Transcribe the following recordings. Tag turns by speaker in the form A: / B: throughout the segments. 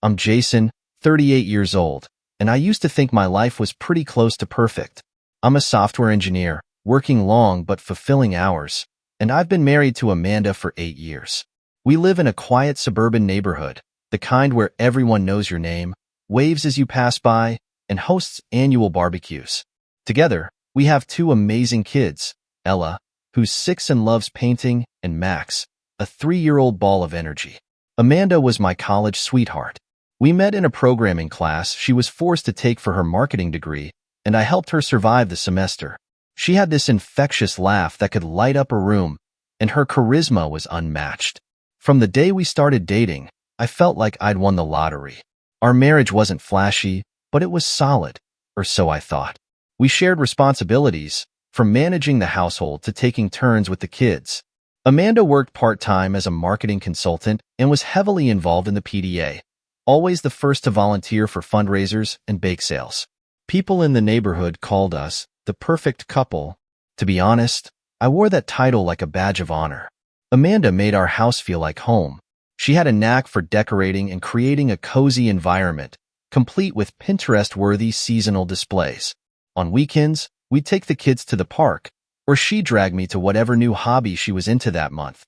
A: I'm Jason, 38 years old, and I used to think my life was pretty close to perfect. I'm a software engineer, working long but fulfilling hours, and I've been married to Amanda for 8 years. We live in a quiet suburban neighborhood, the kind where everyone knows your name, waves as you pass by, and hosts annual barbecues. Together, we have 2 amazing kids, Ella, who's 6 and loves painting, and Max, a 3-year-old ball of energy. Amanda was my college sweetheart. We met in a programming class she was forced to take for her marketing degree, and I helped her survive the semester. She had this infectious laugh that could light up a room, and her charisma was unmatched. From the day we started dating, I felt like I'd won the lottery. Our marriage wasn't flashy, but it was solid, or so I thought. We shared responsibilities, from managing the household to taking turns with the kids. Amanda worked part-time as a marketing consultant and was heavily involved in the PDA, always the first to volunteer for fundraisers and bake sales. People in the neighborhood called us the perfect couple. To be honest, I wore that title like a badge of honor. Amanda made our house feel like home. She had a knack for decorating and creating a cozy environment, complete with Pinterest-worthy seasonal displays. On weekends, we'd take the kids to the park, or she'd drag me to whatever new hobby she was into that month.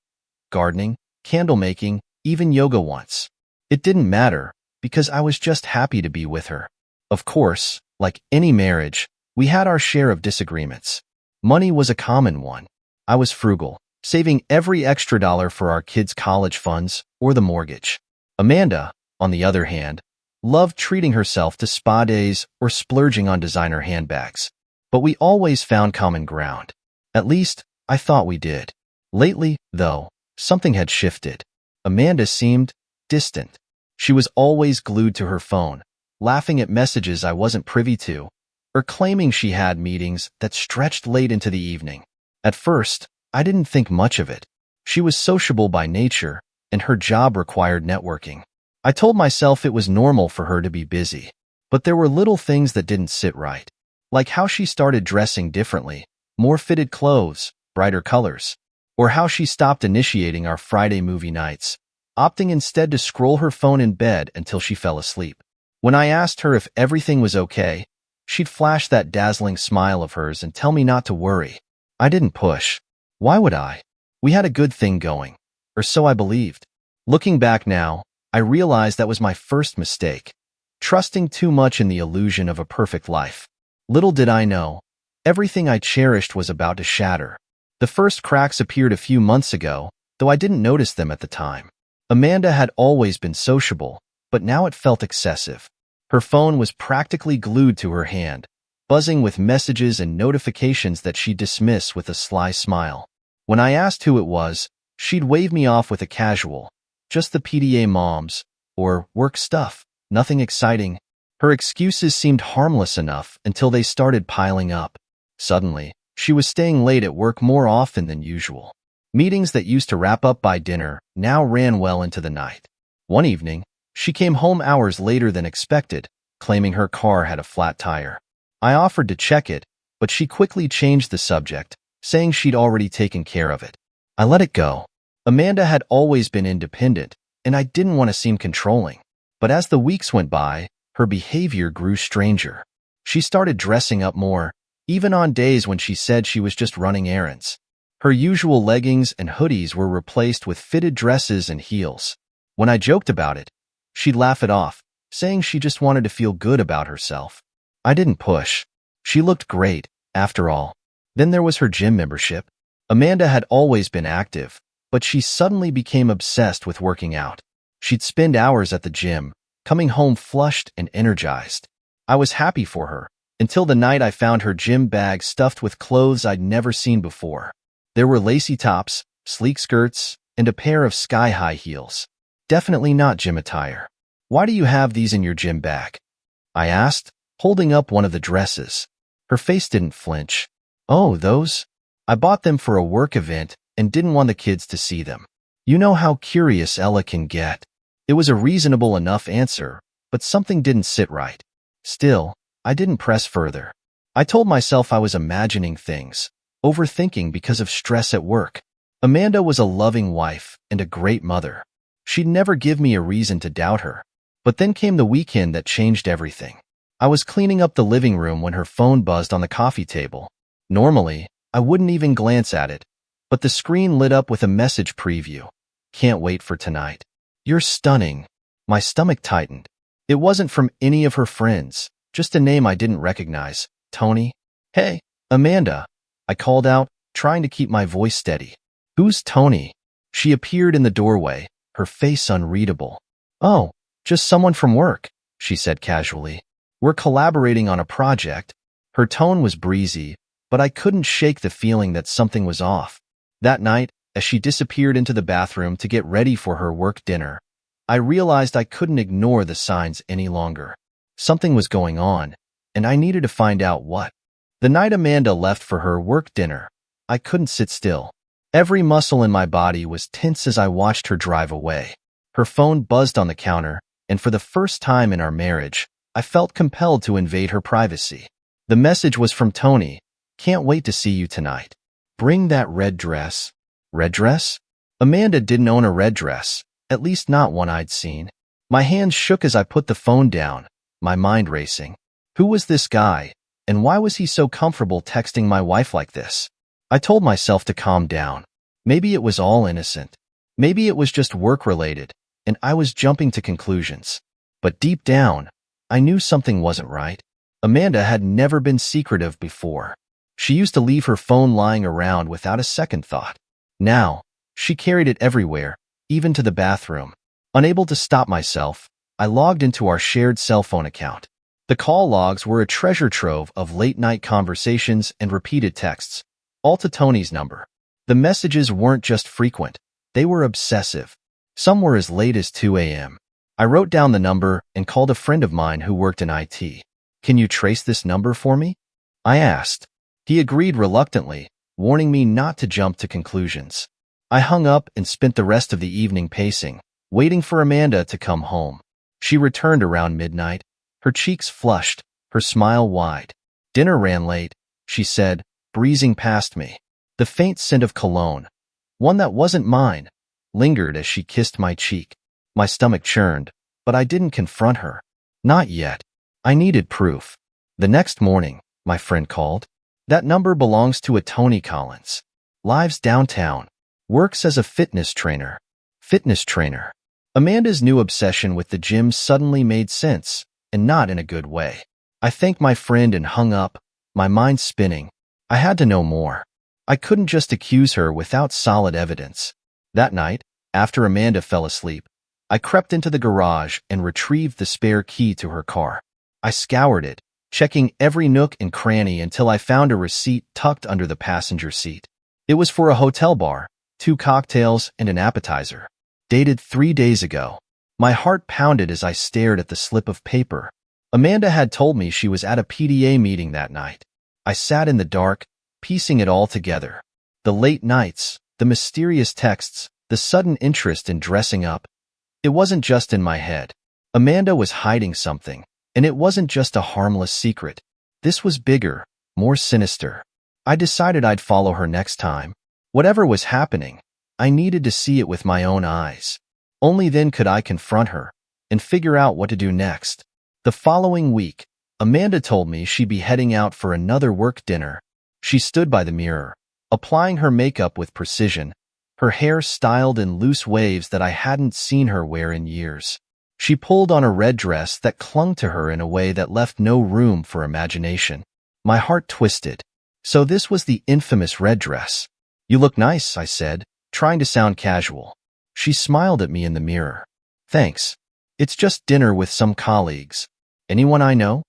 A: Gardening, candle making, even yoga once. It didn't matter, because I was just happy to be with her. Of course, like any marriage, we had our share of disagreements. Money was a common one. I was frugal, saving every extra dollar for our kids' college funds or the mortgage. Amanda, on the other hand, loved treating herself to spa days or splurging on designer handbags. But we always found common ground. At least, I thought we did. Lately, though, something had shifted. Amanda seemed distant. She was always glued to her phone, laughing at messages I wasn't privy to, or claiming she had meetings that stretched late into the evening. At first, I didn't think much of it. She was sociable by nature, and her job required networking. I told myself it was normal for her to be busy. But there were little things that didn't sit right, like how she started dressing differently, more fitted clothes, brighter colors, or how she stopped initiating our Friday movie nights, opting instead to scroll her phone in bed until she fell asleep. When I asked her if everything was okay, she'd flash that dazzling smile of hers and tell me not to worry. I didn't push. Why would I? We had a good thing going, or so I believed. Looking back now, I realized that was my first mistake, trusting too much in the illusion of a perfect life. Little did I know, everything I cherished was about to shatter. The first cracks appeared a few months ago, though I didn't notice them at the time. Amanda had always been sociable, but now it felt excessive. Her phone was practically glued to her hand, buzzing with messages and notifications that she'd dismiss with a sly smile. When I asked who it was, she'd wave me off with a casual, "Just the PDA moms," or "work stuff, nothing exciting." Her excuses seemed harmless enough until they started piling up. Suddenly, she was staying late at work more often than usual. Meetings that used to wrap up by dinner now ran well into the night. One evening, she came home hours later than expected, claiming her car had a flat tire. I offered to check it, but she quickly changed the subject, saying she'd already taken care of it. I let it go. Amanda had always been independent, and I didn't want to seem controlling. But as the weeks went by, her behavior grew stranger. She started dressing up more, even on days when she said she was just running errands. Her usual leggings and hoodies were replaced with fitted dresses and heels. When I joked about it, she'd laugh it off, saying she just wanted to feel good about herself. I didn't push. She looked great, after all. Then there was her gym membership. Amanda had always been active, but she suddenly became obsessed with working out. She'd spend hours at the gym, coming home flushed and energized. I was happy for her, until the night I found her gym bag stuffed with clothes I'd never seen before. There were lacy tops, sleek skirts, and a pair of sky-high heels. Definitely not gym attire. "Why do you have these in your gym bag?" I asked, holding up one of the dresses. Her face didn't flinch. "Oh, those? I bought them for a work event and didn't want the kids to see them. You know how curious Ella can get." It was a reasonable enough answer, but something didn't sit right. Still, I didn't press further. I told myself I was imagining things, overthinking because of stress at work. Amanda was a loving wife and a great mother. She'd never give me a reason to doubt her. But then came the weekend that changed everything. I was cleaning up the living room when her phone buzzed on the coffee table. Normally, I wouldn't even glance at it, but the screen lit up with a message preview. Can't wait for tonight. You're stunning. My stomach tightened. It wasn't from any of her friends, just a name I didn't recognize. Tony? Hey, Amanda. I called out, trying to keep my voice steady. Who's Tony? She appeared in the doorway, her face unreadable. Oh, just someone from work, she said casually. We're collaborating on a project. Her tone was breezy, but I couldn't shake the feeling that something was off. That night, as she disappeared into the bathroom to get ready for her work dinner, I realized I couldn't ignore the signs any longer. Something was going on, and I needed to find out what. The night Amanda left for her work dinner, I couldn't sit still. Every muscle in my body was tense as I watched her drive away. Her phone buzzed on the counter, and for the first time in our marriage, I felt compelled to invade her privacy. The message was from Tony. Can't wait to see you tonight. Bring that red dress. Red dress? Amanda didn't own a red dress, at least not one I'd seen. My hands shook as I put the phone down, my mind racing. Who was this guy, and why was he so comfortable texting my wife like this? I told myself to calm down. Maybe it was all innocent. Maybe it was just work-related, and I was jumping to conclusions. But deep down, I knew something wasn't right. Amanda had never been secretive before. She used to leave her phone lying around without a second thought. Now, she carried it everywhere, even to the bathroom. Unable to stop myself, I logged into our shared cell phone account. The call logs were a treasure trove of late-night conversations and repeated texts, all to Tony's number. The messages weren't just frequent, they were obsessive. Some were as late as 2 a.m. I wrote down the number and called a friend of mine who worked in IT. Can you trace this number for me? I asked. He agreed reluctantly, warning me not to jump to conclusions. I hung up and spent the rest of the evening pacing, waiting for Amanda to come home. She returned around midnight, her cheeks flushed, her smile wide. Dinner ran late, she said, breezing past me. The faint scent of cologne, one that wasn't mine, lingered as she kissed my cheek. My stomach churned, but I didn't confront her. Not yet. I needed proof. The next morning, my friend called. That number belongs to a Tony Collins. Lives downtown. Works as a fitness trainer. Fitness trainer. Amanda's new obsession with the gym suddenly made sense, and not in a good way. I thanked my friend and hung up, my mind spinning. I had to know more. I couldn't just accuse her without solid evidence. That night, after Amanda fell asleep, I crept into the garage and retrieved the spare key to her car. I scoured it, checking every nook and cranny until I found a receipt tucked under the passenger seat. It was for a hotel bar, 2 cocktails and an appetizer. Dated 3 days ago. My heart pounded as I stared at the slip of paper. Amanda had told me she was at a PDA meeting that night. I sat in the dark, piecing it all together. The late nights, the mysterious texts, the sudden interest in dressing up. It wasn't just in my head. Amanda was hiding something, and it wasn't just a harmless secret. This was bigger, more sinister. I decided I'd follow her next time. Whatever was happening, I needed to see it with my own eyes. Only then could I confront her and figure out what to do next. The following week, Amanda told me she'd be heading out for another work dinner. She stood by the mirror, applying her makeup with precision, her hair styled in loose waves that I hadn't seen her wear in years. She pulled on a red dress that clung to her in a way that left no room for imagination. My heart twisted. So this was the infamous red dress. You look nice, I said, trying to sound casual. She smiled at me in the mirror. Thanks. It's just dinner with some colleagues. Anyone I know?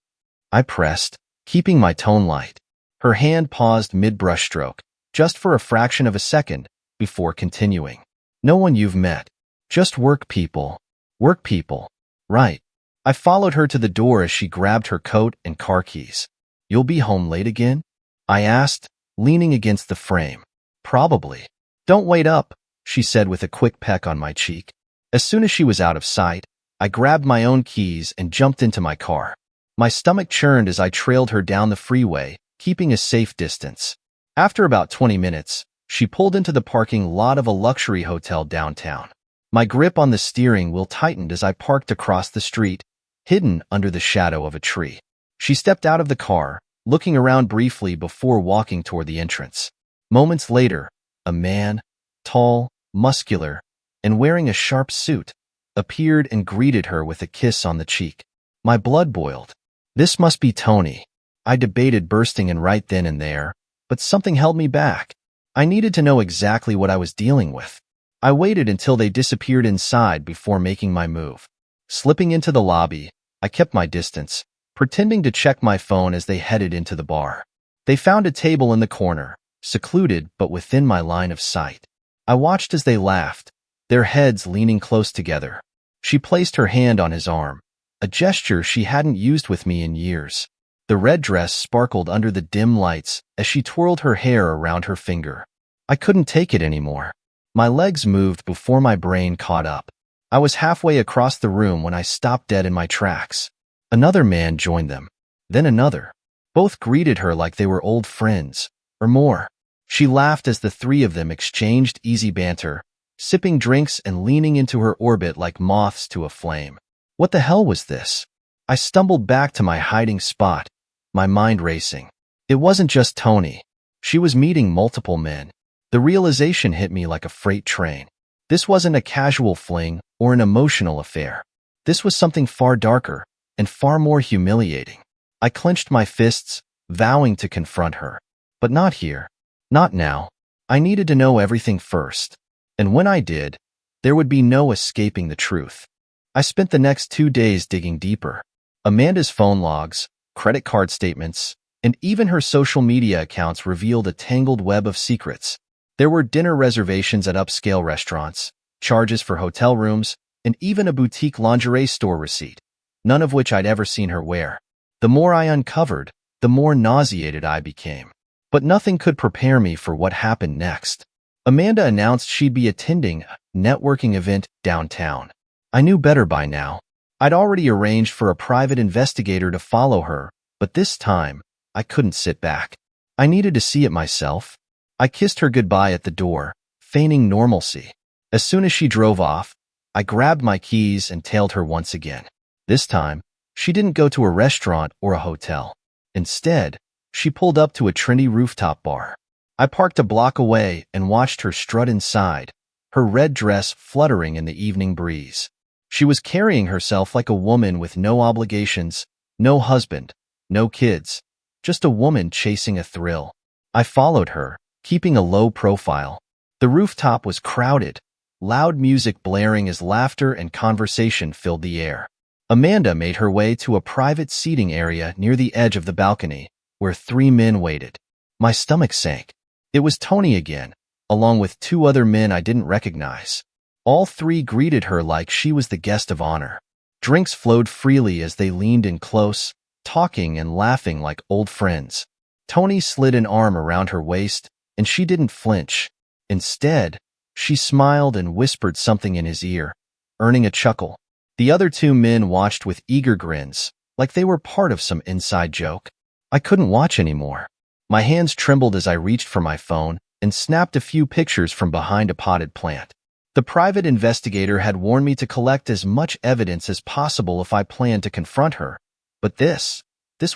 A: I pressed, keeping my tone light. Her hand paused mid-brushstroke, just for a fraction of a second, before continuing. No one you've met. Just work people. Work people. Right. I followed her to the door as she grabbed her coat and car keys. You'll be home late again? I asked, leaning against the frame. Probably. Don't wait up, she said with a quick peck on my cheek. As soon as she was out of sight, I grabbed my own keys and jumped into my car. My stomach churned as I trailed her down the freeway, keeping a safe distance. After about 20 minutes, she pulled into the parking lot of a luxury hotel downtown. My grip on the steering wheel tightened as I parked across the street, hidden under the shadow of a tree. She stepped out of the car, looking around briefly before walking toward the entrance. Moments later, a man, tall, muscular, and wearing a sharp suit, appeared and greeted her with a kiss on the cheek. My blood boiled. This must be Tony. I debated bursting in right then and there, but something held me back. I needed to know exactly what I was dealing with. I waited until they disappeared inside before making my move. Slipping into the lobby, I kept my distance, pretending to check my phone as they headed into the bar. They found a table in the corner, secluded but within my line of sight. I watched as they laughed, their heads leaning close together. She placed her hand on his arm, a gesture she hadn't used with me in years. The red dress sparkled under the dim lights as she twirled her hair around her finger. I couldn't take it anymore. My legs moved before my brain caught up. I was halfway across the room when I stopped dead in my tracks. Another man joined them, then another. Both greeted her like they were old friends, or more. She laughed as the three of them exchanged easy banter, sipping drinks and leaning into her orbit like moths to a flame. What the hell was this? I stumbled back to my hiding spot, my mind racing. It wasn't just Tony. She was meeting multiple men. The realization hit me like a freight train. This wasn't a casual fling or an emotional affair. This was something far darker and far more humiliating. I clenched my fists, vowing to confront her. But not here. Not now. I needed to know everything first. And when I did, there would be no escaping the truth. I spent the next 2 days digging deeper. Amanda's phone logs, credit card statements, and even her social media accounts revealed a tangled web of secrets. There were dinner reservations at upscale restaurants, charges for hotel rooms, and even a boutique lingerie store receipt, none of which I'd ever seen her wear. The more I uncovered, the more nauseated I became. But nothing could prepare me for what happened next. Amanda announced she'd be attending a networking event downtown. I knew better by now. I'd already arranged for a private investigator to follow her, but this time, I couldn't sit back. I needed to see it myself. I kissed her goodbye at the door, feigning normalcy. As soon as she drove off, I grabbed my keys and tailed her once again. This time, she didn't go to a restaurant or a hotel. Instead, she pulled up to a trendy rooftop bar. I parked a block away and watched her strut inside, her red dress fluttering in the evening breeze. She was carrying herself like a woman with no obligations, no husband, no kids, just a woman chasing a thrill. I followed her, keeping a low profile. The rooftop was crowded, loud music blaring as laughter and conversation filled the air. Amanda made her way to a private seating area near the edge of the balcony, where 3 men waited. My stomach sank. It was Tony again, along with 2 other men I didn't recognize. All 3 greeted her like she was the guest of honor. Drinks flowed freely as they leaned in close, talking and laughing like old friends. Tony slid an arm around her waist, and she didn't flinch. Instead, she smiled and whispered something in his ear, earning a chuckle. The other 2 men watched with eager grins, like they were part of some inside joke. I couldn't watch anymore. My hands trembled as I reached for my phone and snapped a few pictures from behind a potted plant. The private investigator had warned me to collect as much evidence as possible if I planned to confront her. But this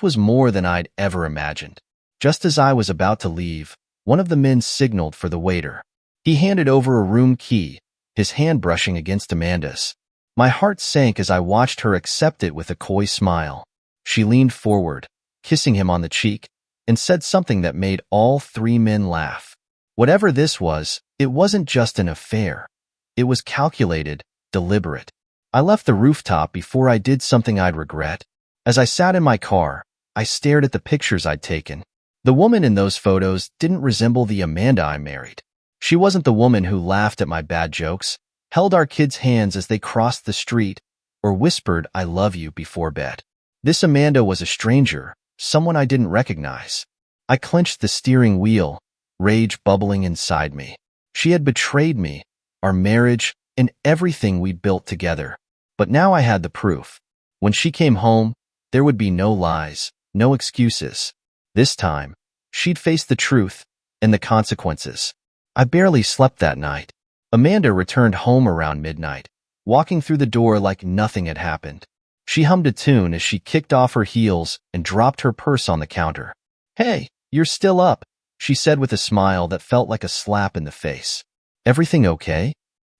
A: was more than I'd ever imagined. Just as I was about to leave, one of the men signaled for the waiter. He handed over a room key, his hand brushing against Amanda's. My heart sank as I watched her accept it with a coy smile. She leaned forward, kissing him on the cheek, and said something that made all 3 men laugh. Whatever this was, it wasn't just an affair. It was calculated, deliberate. I left the rooftop before I did something I'd regret. As I sat in my car, I stared at the pictures I'd taken. The woman in those photos didn't resemble the Amanda I married. She wasn't the woman who laughed at my bad jokes, held our kids' hands as they crossed the street, or whispered, "I love you," before bed. This Amanda was a stranger, someone I didn't recognize. I clenched the steering wheel, rage bubbling inside me. She had betrayed me, our marriage, and everything we'd built together. But now I had the proof. When she came home, there would be no lies, no excuses. This time, she'd face the truth and the consequences. I barely slept that night. Amanda returned home around midnight, walking through the door like nothing had happened. She hummed a tune as she kicked off her heels and dropped her purse on the counter. "Hey, you're still up," she said with a smile that felt like a slap in the face. "Everything okay?"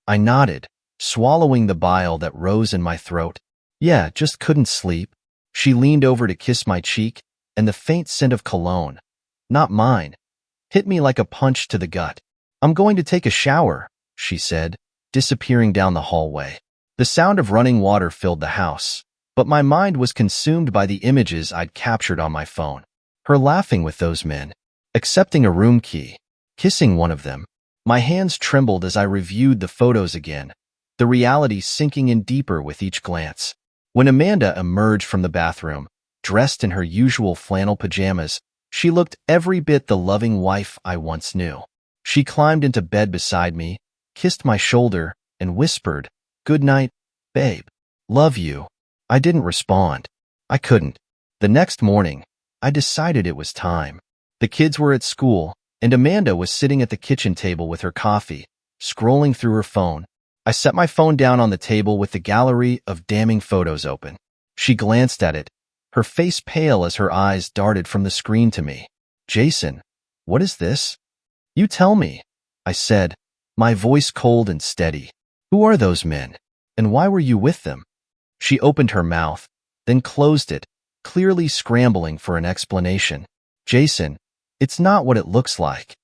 A: I nodded, swallowing the bile that rose in my throat. "Yeah, just couldn't sleep." She leaned over to kiss my cheek, and the faint scent of cologne, not mine, hit me like a punch to the gut. "I'm going to take a shower," she said, disappearing down the hallway. The sound of running water filled the house, but my mind was consumed by the images I'd captured on my phone. Her laughing with those men, accepting a room key, kissing one of them. My hands trembled as I reviewed the photos again, the reality sinking in deeper with each glance. When Amanda emerged from the bathroom, dressed in her usual flannel pajamas, she looked every bit the loving wife I once knew. She climbed into bed beside me, kissed my shoulder, and whispered, "Good night, babe. Love you." I didn't respond. I couldn't. The next morning, I decided it was time. The kids were at school, and Amanda was sitting at the kitchen table with her coffee, scrolling through her phone. I set my phone down on the table with the gallery of damning photos open. She glanced at it, her face pale as her eyes darted from the screen to me. "Jason, what is this?" "You tell me," I said, my voice cold and steady. "Who are those men, and why were you with them?" She opened her mouth, then closed it, clearly scrambling for an explanation. "Jason, it's not what it looks like."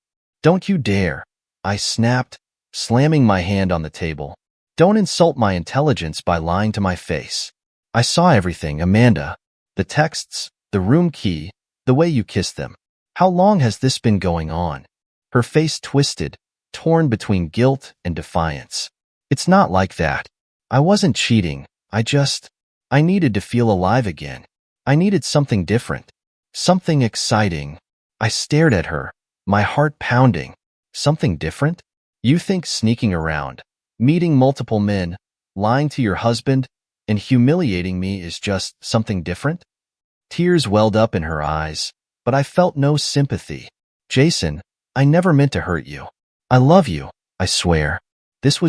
A: "Don't you dare," I snapped, slamming my hand on the table. "Don't insult my intelligence by lying to my face. I saw everything, Amanda. The texts, the room key, the way you kissed them. How long has this been going on?" Her face twisted, torn between guilt and defiance. "It's not like that. I wasn't cheating. I needed to feel alive again. I needed something different. Something exciting." I stared at her, my heart pounding. "Something different? You think sneaking around, meeting multiple men, lying to your husband, and humiliating me is just something different?" Tears welled up in her eyes, but I felt no sympathy. "Jason, I never meant to hurt you. I love you, I swear. It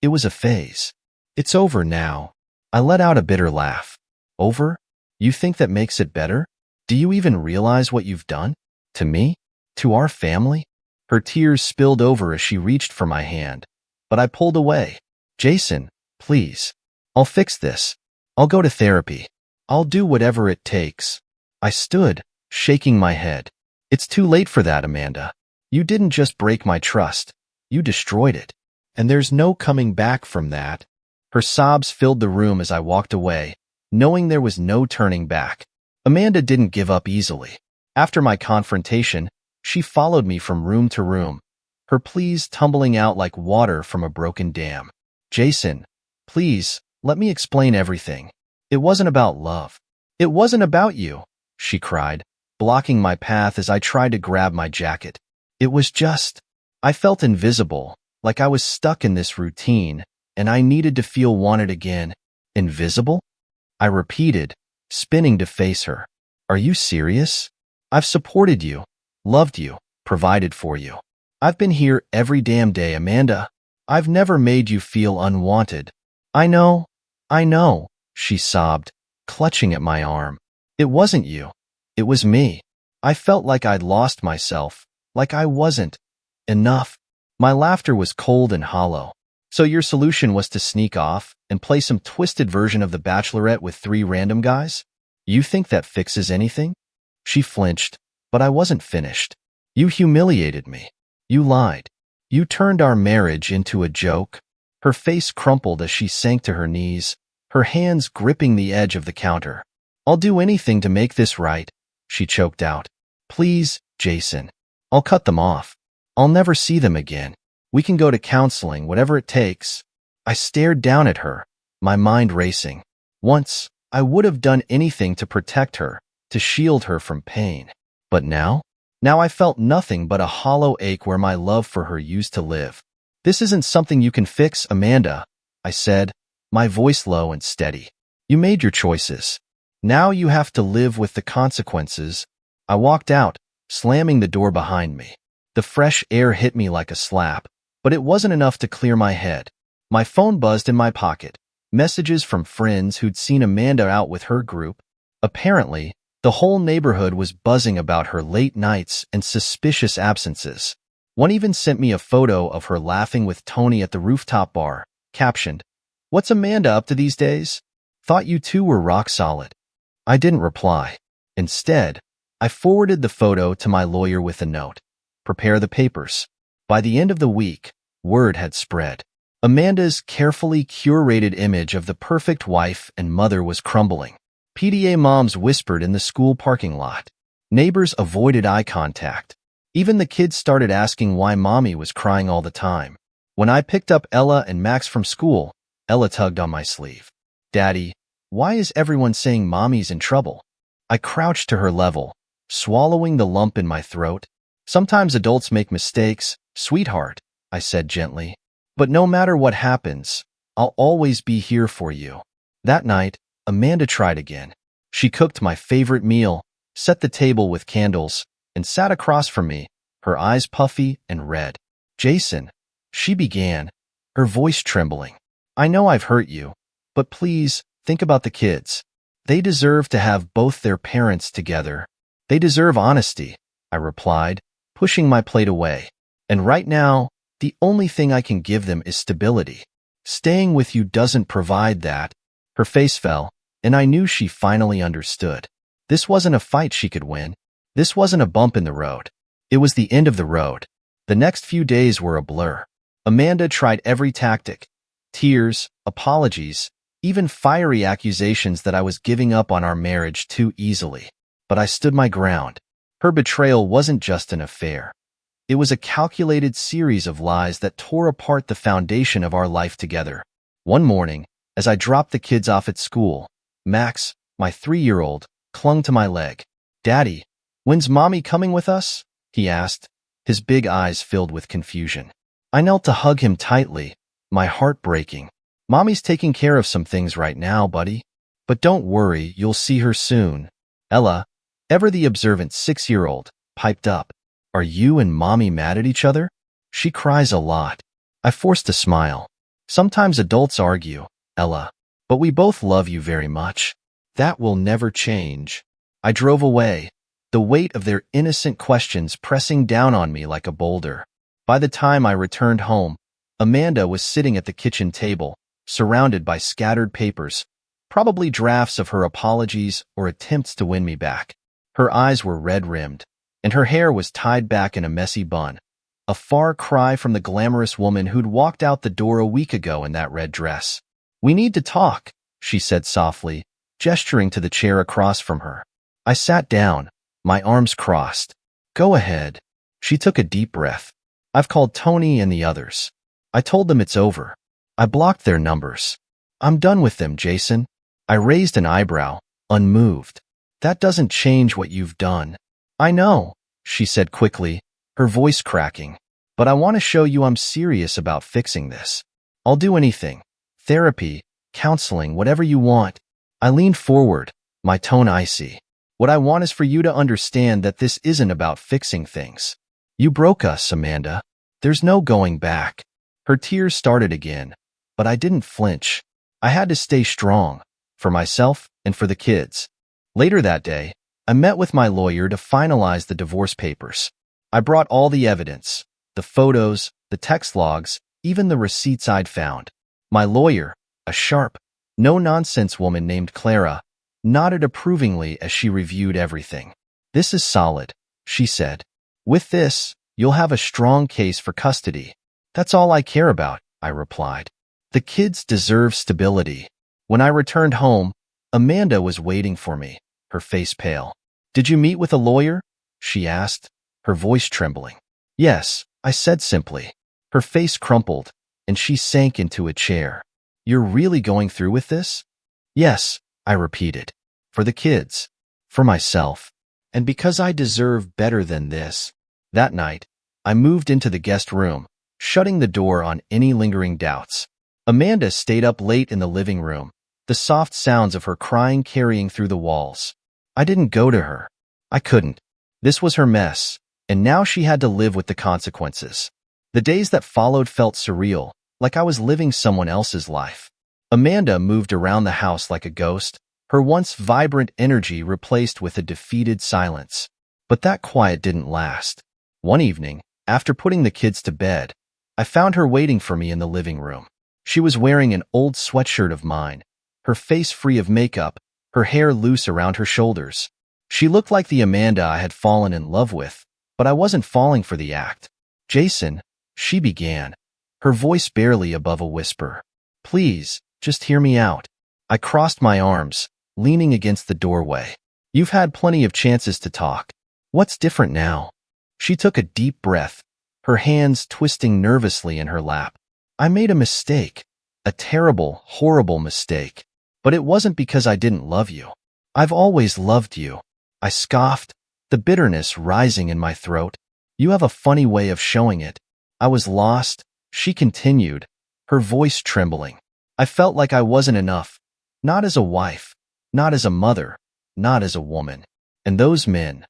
A: was a phase. It's over now." I let out a bitter laugh. "Over? You think that makes it better? Do you even realize what you've done? To me? To our family?" Her tears spilled over as she reached for my hand, but I pulled away. "Jason, please. I'll fix this. I'll go to therapy. I'll do whatever it takes." I stood, shaking my head. "It's too late for that, Amanda. You didn't just break my trust. You destroyed it. And there's no coming back from that." Her sobs filled the room as I walked away, knowing there was no turning back. Amanda didn't give up easily. After my confrontation, she followed me from room to room, her pleas tumbling out like water from a broken dam. "Jason, please, let me explain everything. It wasn't about love. It wasn't about you," she cried, blocking my path as I tried to grab my jacket. "It was just—" I felt invisible, like I was stuck in this routine, and I needed to feel wanted again. "Invisible?" I repeated, spinning to face her. "Are you serious? I've supported you, loved you, provided for you. I've been here every damn day, Amanda. I've never made you feel unwanted." I know, she sobbed, clutching at my arm. "It wasn't you. It was me. I felt like I'd lost myself, like I wasn't enough." My laughter was cold and hollow. "So your solution was to sneak off and play some twisted version of The Bachelorette with 3 random guys? You think that fixes anything?" She flinched, but I wasn't finished. "You humiliated me. You lied. You turned our marriage into a joke." Her face crumpled as she sank to her knees, her hands gripping the edge of the counter. "I'll do anything to make this right," she choked out. "Please, Jason. I'll cut them off. I'll never see them again. We can go to counseling, whatever it takes." I stared down at her, my mind racing. Once, I would have done anything to protect her, to shield her from pain. But now I felt nothing but a hollow ache where my love for her used to live. "This isn't something you can fix, Amanda," I said, my voice low and steady. "You made your choices. Now you have to live with the consequences." I walked out, slamming the door behind me. The fresh air hit me like a slap, But it wasn't enough to clear my head. My phone buzzed in my pocket. Messages from friends who'd seen Amanda out with her group. Apparently, the whole neighborhood was buzzing about her late nights and suspicious absences. One even sent me a photo of her laughing with Tony at the rooftop bar, captioned, "What's Amanda up to these days? Thought you two were rock solid." I didn't reply. Instead, I forwarded the photo to my lawyer with a note. Prepare the papers. By the end of the week, word had spread. Amanda's carefully curated image of the perfect wife and mother was crumbling. PTA moms whispered in the school parking lot. Neighbors avoided eye contact. Even the kids started asking why mommy was crying all the time. When I picked up Ella and Max from school, Ella tugged on my sleeve. "Daddy, why is everyone saying mommy's in trouble?" I crouched to her level, swallowing the lump in my throat. "Sometimes adults make mistakes, sweetheart," I said gently. "But no matter what happens, I'll always be here for you." That night, Amanda tried again. She cooked my favorite meal, set the table with candles, and sat across from me, her eyes puffy and red. "Jason," she began, her voice trembling. "I know I've hurt you, but please, think about the kids. They deserve to have both their parents together. They deserve honesty," I replied, pushing my plate away. "And right now, the only thing I can give them is stability. Staying with you doesn't provide that." Her face fell, and I knew she finally understood. This wasn't a fight she could win. This wasn't a bump in the road. It was the end of the road. The next few days were a blur. Amanda tried every tactic. Tears, apologies, even fiery accusations that I was giving up on our marriage too easily. But I stood my ground. Her betrayal wasn't just an affair. It was a calculated series of lies that tore apart the foundation of our life together. One morning, as I dropped the kids off at school, Max, my 3-year-old, clung to my leg. "Daddy, when's mommy coming with us?" he asked, his big eyes filled with confusion. I knelt to hug him tightly, my heart breaking. "Mommy's taking care of some things right now, buddy. But don't worry, you'll see her soon." Ella, ever the observant 6-year-old, piped up. "Are you and mommy mad at each other? She cries a lot." I forced a smile. "Sometimes adults argue, Ella, but we both love you very much. That will never change." I drove away, the weight of their innocent questions pressing down on me like a boulder. By the time I returned home, Amanda was sitting at the kitchen table, surrounded by scattered papers, probably drafts of her apologies or attempts to win me back. Her eyes were red-rimmed, and her hair was tied back in a messy bun, a far cry from the glamorous woman who'd walked out the door a week ago in that red dress. "We need to talk," she said softly, gesturing to the chair across from her. I sat down, my arms crossed. "Go ahead." She took a deep breath. "I've called Tony and the others. I told them it's over. I blocked their numbers. I'm done with them, Jason." I raised an eyebrow, unmoved. "That doesn't change what you've done." "I know," she said quickly, her voice cracking. "But I want to show you I'm serious about fixing this. I'll do anything. Therapy, counseling, whatever you want." I leaned forward, my tone icy. "What I want is for you to understand that this isn't about fixing things. You broke us, Amanda. There's no going back." Her tears started again, but I didn't flinch. I had to stay strong, for myself and for the kids. Later that day, I met with my lawyer to finalize the divorce papers. I brought all the evidence, the photos, the text logs, even the receipts I'd found. My lawyer, a sharp, no-nonsense woman named Clara, nodded approvingly as she reviewed everything. "This is solid," she said. "With this, you'll have a strong case for custody." "That's all I care about," I replied. "The kids deserve stability." When I returned home, Amanda was waiting for me, her face pale. "Did you meet with a lawyer?" she asked, her voice trembling. "Yes," I said simply. Her face crumpled, and she sank into a chair. "You're really going through with this?" "Yes," I repeated. "For the kids, for myself, and because I deserve better than this." That night, I moved into the guest room, shutting the door on any lingering doubts. Amanda stayed up late in the living room, the soft sounds of her crying carrying through the walls. I didn't go to her. I couldn't. This was her mess, and now she had to live with the consequences. The days that followed felt surreal, like I was living someone else's life. Amanda moved around the house like a ghost, her once vibrant energy replaced with a defeated silence. But that quiet didn't last. One evening, after putting the kids to bed, I found her waiting for me in the living room. She was wearing an old sweatshirt of mine, her face free of makeup, her hair loose around her shoulders. She looked like the Amanda I had fallen in love with, but I wasn't falling for the act. "Jason," she began, her voice barely above a whisper. "Please, just hear me out." I crossed my arms, leaning against the doorway. "You've had plenty of chances to talk. What's different now?" She took a deep breath, her hands twisting nervously in her lap. "I made a mistake, a terrible, horrible mistake. But it wasn't because I didn't love you. I've always loved you." I scoffed, the bitterness rising in my throat. "You have a funny way of showing it." "I was lost," she continued, her voice trembling. "I felt like I wasn't enough. Not as a wife, not as a mother, not as a woman. And those men,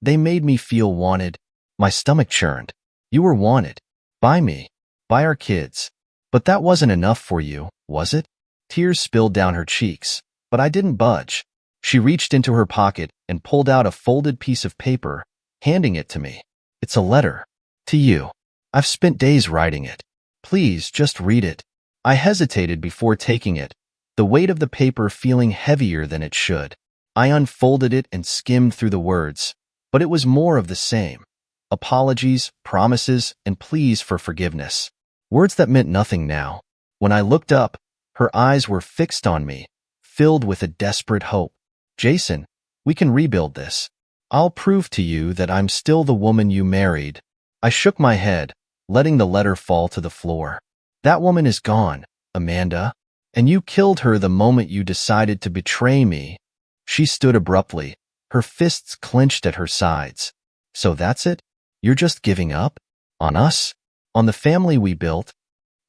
A: they made me feel wanted." My stomach churned. "You were wanted. By me. By our kids. But that wasn't enough for you, was it?" Tears spilled down her cheeks, but I didn't budge. She reached into her pocket and pulled out a folded piece of paper, handing it to me. "It's a letter. To you. I've spent days writing it. Please, just read it." I hesitated before taking it, the weight of the paper feeling heavier than it should. I unfolded it and skimmed through the words, but it was more of the same. Apologies, promises, and pleas for forgiveness. Words that meant nothing now. When I looked up, her eyes were fixed on me, filled with a desperate hope. "Jason, we can rebuild this. I'll prove to you that I'm still the woman you married." I shook my head, letting the letter fall to the floor. "That woman is gone, Amanda. And you killed her the moment you decided to betray me." She stood abruptly, her fists clenched at her sides. "So that's it? You're just giving up? On us? On the family we built?"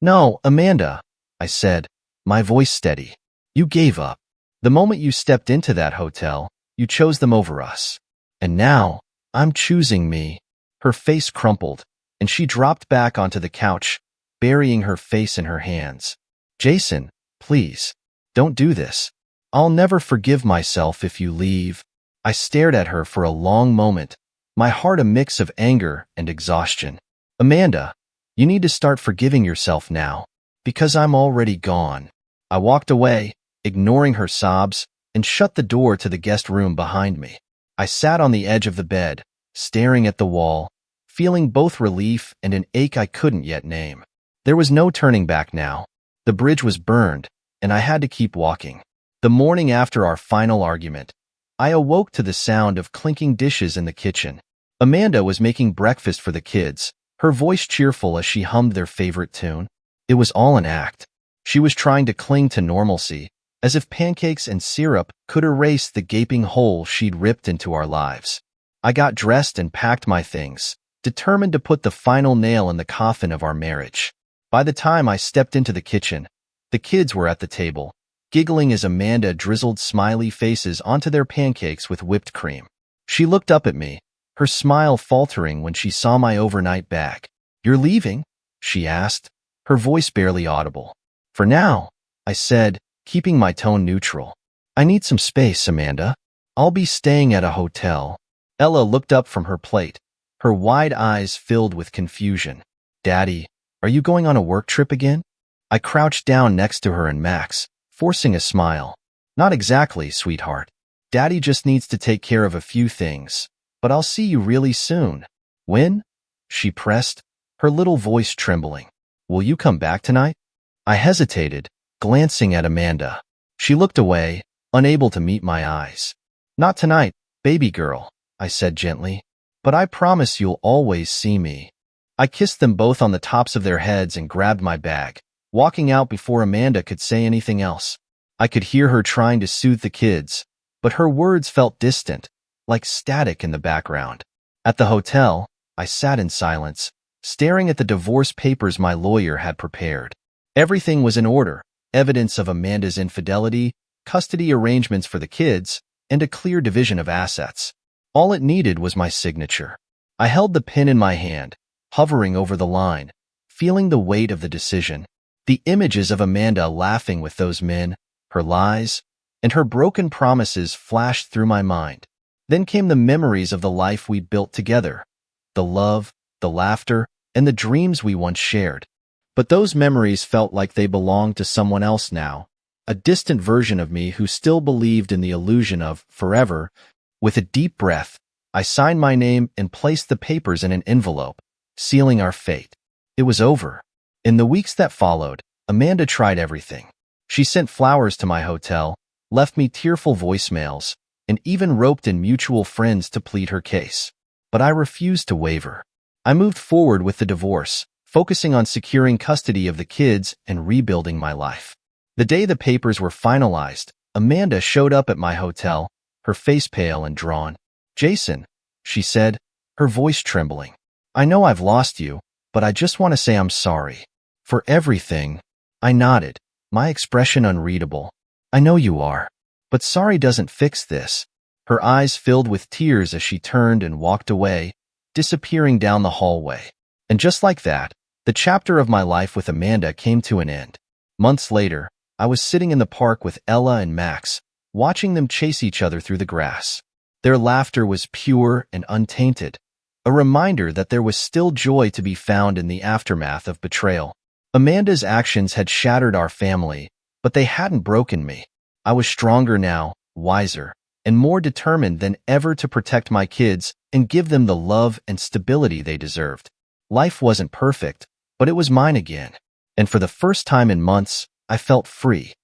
A: "No, Amanda," I said, my voice steady. "You gave up. The moment you stepped into that hotel, you chose them over us. And now, I'm choosing me." Her face crumpled, and she dropped back onto the couch, burying her face in her hands. "Jason, please, don't do this. I'll never forgive myself if you leave." I stared at her for a long moment, my heart a mix of anger and exhaustion. "Amanda, you need to start forgiving yourself now, because I'm already gone." I walked away, ignoring her sobs, and shut the door to the guest room behind me. I sat on the edge of the bed, staring at the wall, feeling both relief and an ache I couldn't yet name. There was no turning back now. The bridge was burned, and I had to keep walking. The morning after our final argument, I awoke to the sound of clinking dishes in the kitchen. Amanda was making breakfast for the kids, her voice cheerful as she hummed their favorite tune. It was all an act. She was trying to cling to normalcy, as if pancakes and syrup could erase the gaping hole she'd ripped into our lives. I got dressed and packed my things, determined to put the final nail in the coffin of our marriage. By the time I stepped into the kitchen, the kids were at the table, giggling as Amanda drizzled smiley faces onto their pancakes with whipped cream. She looked up at me, her smile faltering when she saw my overnight bag. "You're leaving?" she asked, her voice barely audible. "For now," I said, keeping my tone neutral. "I need some space, Amanda. I'll be staying at a hotel." Ella looked up from her plate, her wide eyes filled with confusion. "Daddy, are you going on a work trip again?" I crouched down next to her and Max, forcing a smile. "Not exactly, sweetheart. Daddy just needs to take care of a few things, but I'll see you really soon." "When?" she pressed, her little voice trembling. "Will you come back tonight?" I hesitated, glancing at Amanda. She looked away, unable to meet my eyes. "Not tonight, baby girl," I said gently, "but I promise you'll always see me." I kissed them both on the tops of their heads and grabbed my bag, walking out before Amanda could say anything else. I could hear her trying to soothe the kids, but her words felt distant, like static in the background. At the hotel, I sat in silence, staring at the divorce papers my lawyer had prepared. Everything was in order, evidence of Amanda's infidelity, custody arrangements for the kids, and a clear division of assets. All it needed was my signature. I held the pen in my hand, hovering over the line, feeling the weight of the decision. The images of Amanda laughing with those men, her lies, and her broken promises flashed through my mind. Then came the memories of the life we built together, the love, the laughter, and the dreams we once shared. But those memories felt like they belonged to someone else now, a distant version of me who still believed in the illusion of forever. With a deep breath, I signed my name and placed the papers in an envelope, sealing our fate. It was over. In the weeks that followed, Amanda tried everything. She sent flowers to my hotel, left me tearful voicemails, and even roped in mutual friends to plead her case. But I refused to waver. I moved forward with the divorce, focusing on securing custody of the kids and rebuilding my life. The day the papers were finalized, Amanda showed up at my hotel, her face pale and drawn. "Jason," she said, her voice trembling. "I know I've lost you, but I just want to say I'm sorry. For everything." I nodded, my expression unreadable. "I know you are. But sorry doesn't fix this." Her eyes filled with tears as she turned and walked away, disappearing down the hallway. And just like that, the chapter of my life with Amanda came to an end. Months later, I was sitting in the park with Ella and Max, watching them chase each other through the grass. Their laughter was pure and untainted, a reminder that there was still joy to be found in the aftermath of betrayal. Amanda's actions had shattered our family, but they hadn't broken me. I was stronger now, wiser, and more determined than ever to protect my kids and give them the love and stability they deserved. Life wasn't perfect, but it was mine again. And for the first time in months, I felt free.